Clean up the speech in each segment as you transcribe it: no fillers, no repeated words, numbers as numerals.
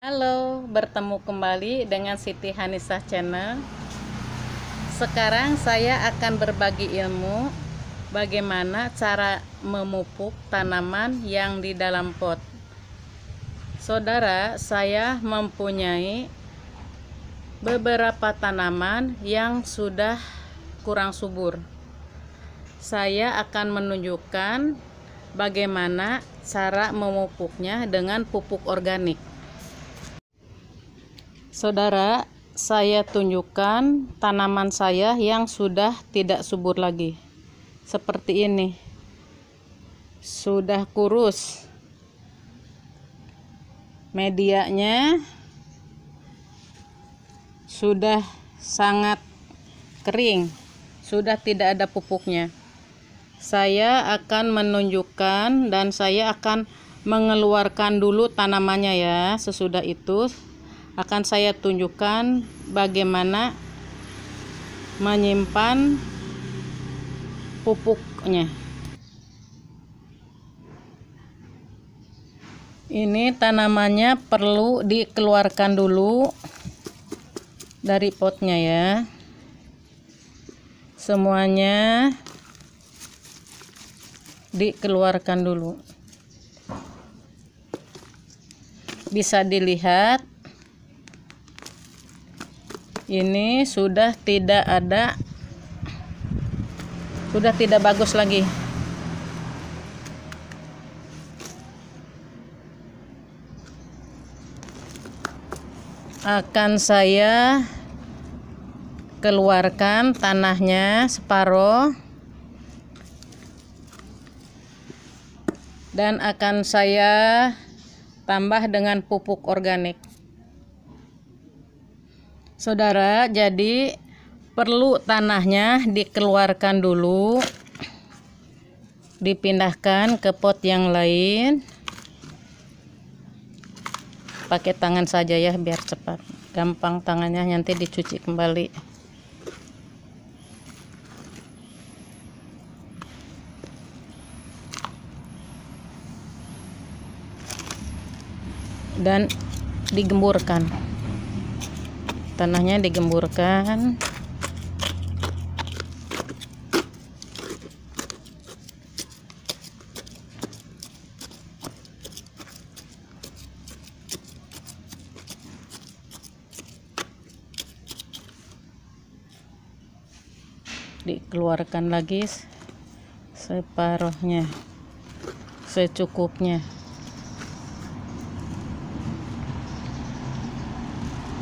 Halo, bertemu kembali dengan Siti Hanisah Channel. Sekarang saya akan berbagi ilmu bagaimana cara memupuk tanaman yang di dalam pot. Saudara, saya mempunyai beberapa tanaman yang sudah kurang subur. Saya akan menunjukkan bagaimana cara memupuknya dengan pupuk organik. Saudara, saya tunjukkan tanaman saya yang sudah tidak subur lagi. Seperti ini. Sudah kurus. Medianya sudah sangat kering. Sudah tidak ada pupuknya. Saya akan menunjukkan dan saya akan mengeluarkan dulu tanamannya ya. Sesudah itu akan saya tunjukkan bagaimana menyimpan pupuknya. Ini tanamannya perlu dikeluarkan dulu dari potnya ya. Semuanya dikeluarkan dulu. Bisa dilihat ini sudah tidak bagus lagi. Akan saya keluarkan tanahnya separuh dan akan saya tambah dengan pupuk organik. Saudara, jadi perlu tanahnya dikeluarkan dulu, dipindahkan ke pot yang lain. Pakai tangan saja ya biar cepat, gampang tangannya, nanti dicuci kembali. Dan digemburkan. Tanahnya digemburkan. Dikeluarkan lagi separuhnya, secukupnya.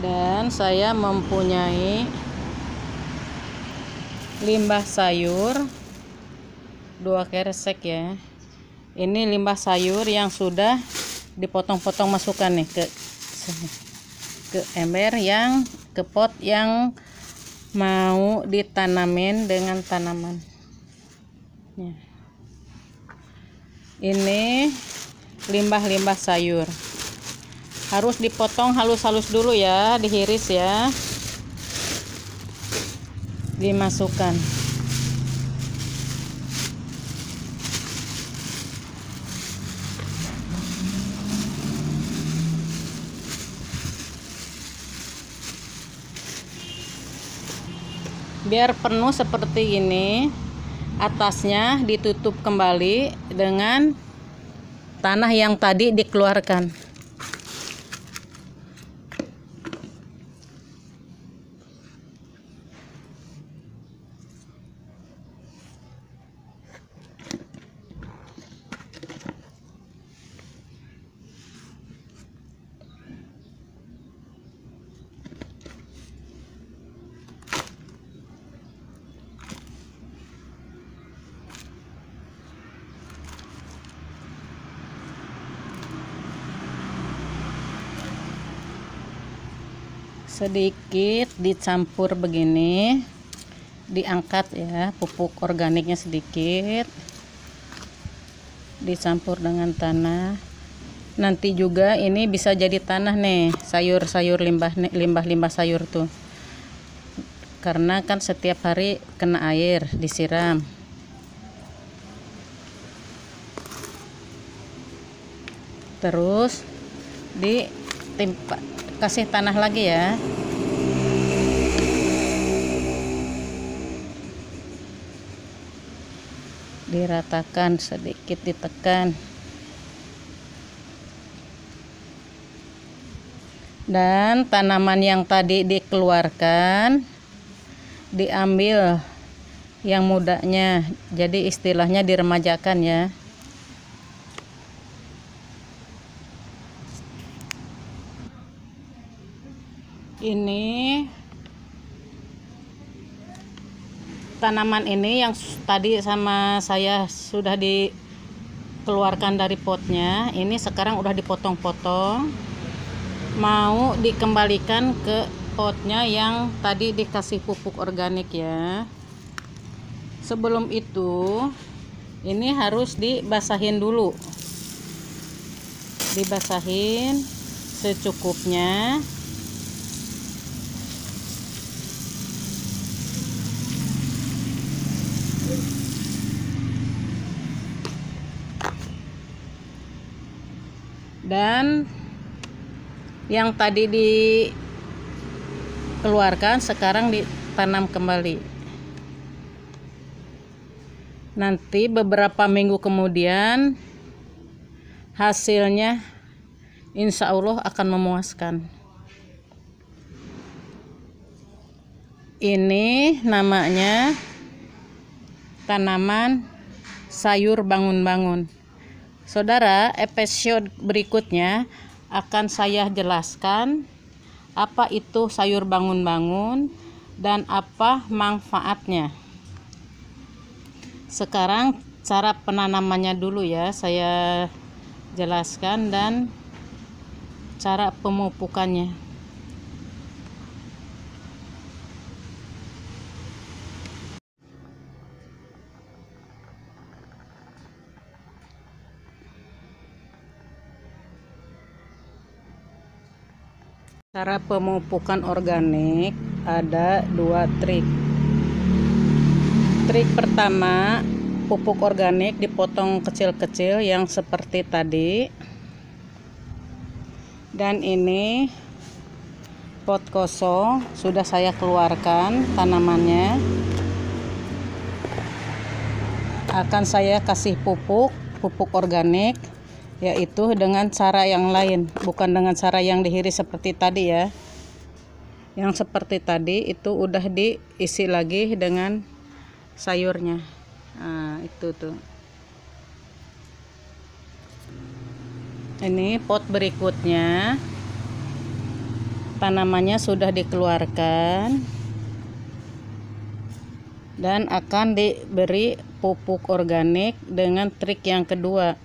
Dan saya mempunyai limbah sayur 2 kresek ya. Ini limbah sayur yang sudah dipotong-potong, masukkan nih ke ember yang ke pot yang mau ditanamin dengan tanaman ya. Ini limbah-limbah sayur harus dipotong halus-halus dulu ya, dihiris ya, dimasukkan. Biar penuh seperti ini, atasnya ditutup kembali dengan tanah yang tadi dikeluarkan. Sedikit dicampur begini, diangkat ya, pupuk organiknya sedikit dicampur dengan tanah. Nanti juga ini bisa jadi tanah nih, sayur-sayur, limbah sayur tuh, karena kan setiap hari kena air, disiram. Terus kasih tanah lagi ya. Diratakan, sedikit ditekan. Dan tanaman yang tadi dikeluarkan diambil yang mudanya, jadi istilahnya diremajakan ya. Ini tanaman ini yang tadi sama saya sudah dikeluarkan dari potnya, ini sekarang udah dipotong-potong, mau dikembalikan ke potnya yang tadi dikasih pupuk organik ya. Sebelum itu ini harus dibasahin dulu, dibasahin secukupnya. Dan yang tadi dikeluarkan sekarang ditanam kembali. Nanti beberapa minggu kemudian hasilnya insya Allah akan memuaskan. Ini namanya tanaman sayur bangun-bangun. Saudara, episode berikutnya akan saya jelaskan apa itu sayur bangun-bangun dan apa manfaatnya. Sekarang cara penanamannya dulu ya, saya jelaskan, dan cara pemupukannya. Cara pemupukan organik ada 2 trik. Trik pertama, pupuk organik dipotong kecil-kecil yang seperti tadi. Dan ini pot kosong sudah saya keluarkan tanamannya. Akan saya kasih pupuk organik, yaitu dengan cara yang lain, bukan dengan cara yang dihiris seperti tadi ya. Yang seperti tadi itu udah diisi lagi dengan sayurnya. Nah, itu tuh. Ini pot berikutnya, tanamannya sudah dikeluarkan dan akan diberi pupuk organik dengan trik yang kedua,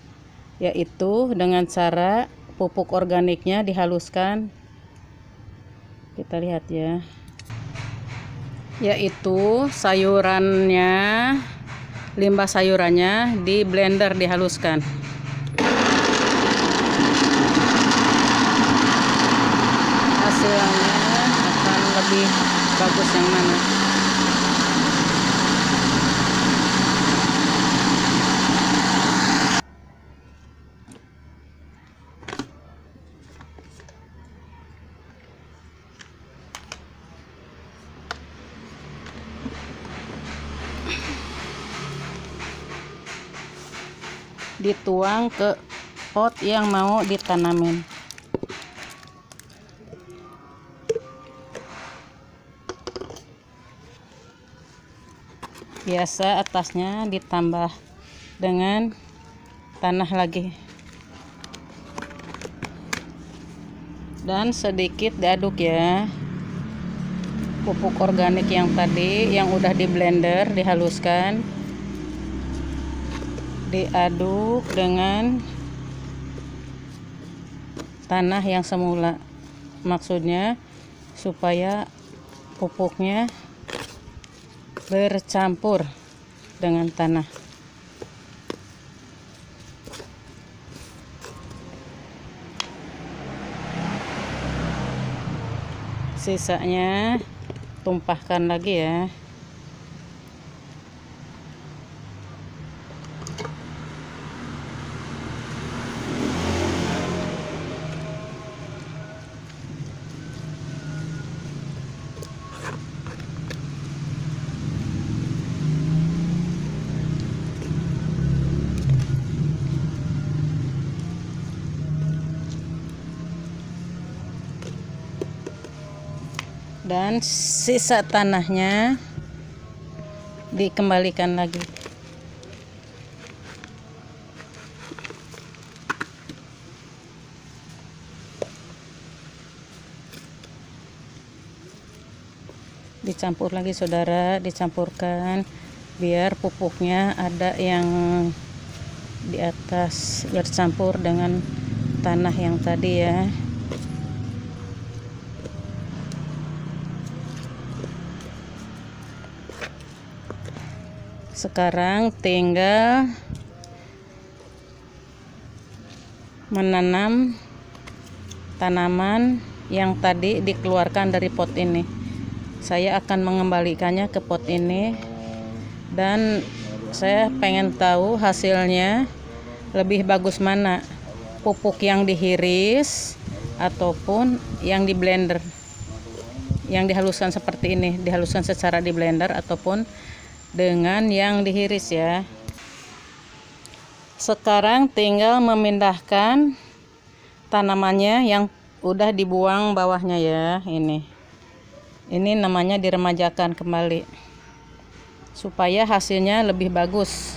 yaitu dengan cara pupuk organiknya dihaluskan. Kita lihat ya, yaitu sayurannya, limbah sayurannya di blender dihaluskan. Hasilnya akan lebih bagus yang mana? Dituang ke pot yang mau ditanamin. Biasa atasnya ditambah dengan tanah lagi. Dan sedikit diaduk ya. Pupuk organik yang tadi yang udah di blender dihaluskan, diaduk dengan tanah yang semula, maksudnya supaya pupuknya bercampur dengan tanah. Sisanya tumpahkan lagi ya. dan sisa tanahnya dikembalikan lagi. Dicampur lagi saudara, dicampurkan biar pupuknya ada yang di atas bercampur dengan tanah yang tadi ya. Sekarang tinggal menanam tanaman yang tadi dikeluarkan dari pot ini. Saya akan mengembalikannya ke pot ini dan saya pengen tahu hasilnya lebih bagus mana, pupuk yang dihiris ataupun yang di blender, yang dihaluskan seperti ini, dihaluskan secara di blender ataupun dengan yang dihiris ya. Sekarang tinggal memindahkan tanamannya yang udah dibuang bawahnya ya. Ini namanya diremajakan kembali supaya hasilnya lebih bagus.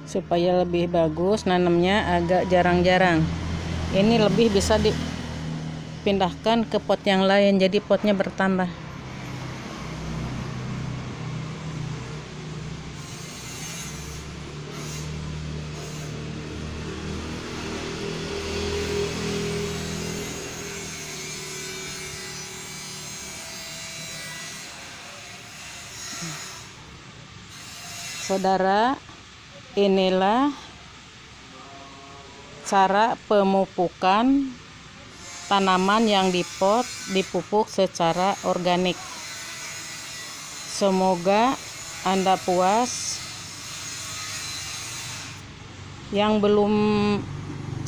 Supaya lebih bagus nanamnya agak jarang-jarang. Ini lebih bisa dipindahkan ke pot yang lain jadi potnya bertambah. Saudara, inilah cara pemupukan tanaman yang dipot dipupuk secara organik. Semoga Anda puas. Yang belum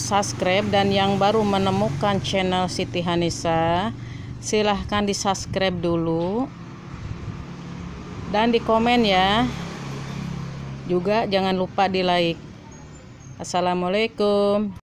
subscribe dan yang baru menemukan channel Siti Hanisa, silahkan di subscribe dulu dan di komen ya. Juga jangan lupa di like. Assalamualaikum.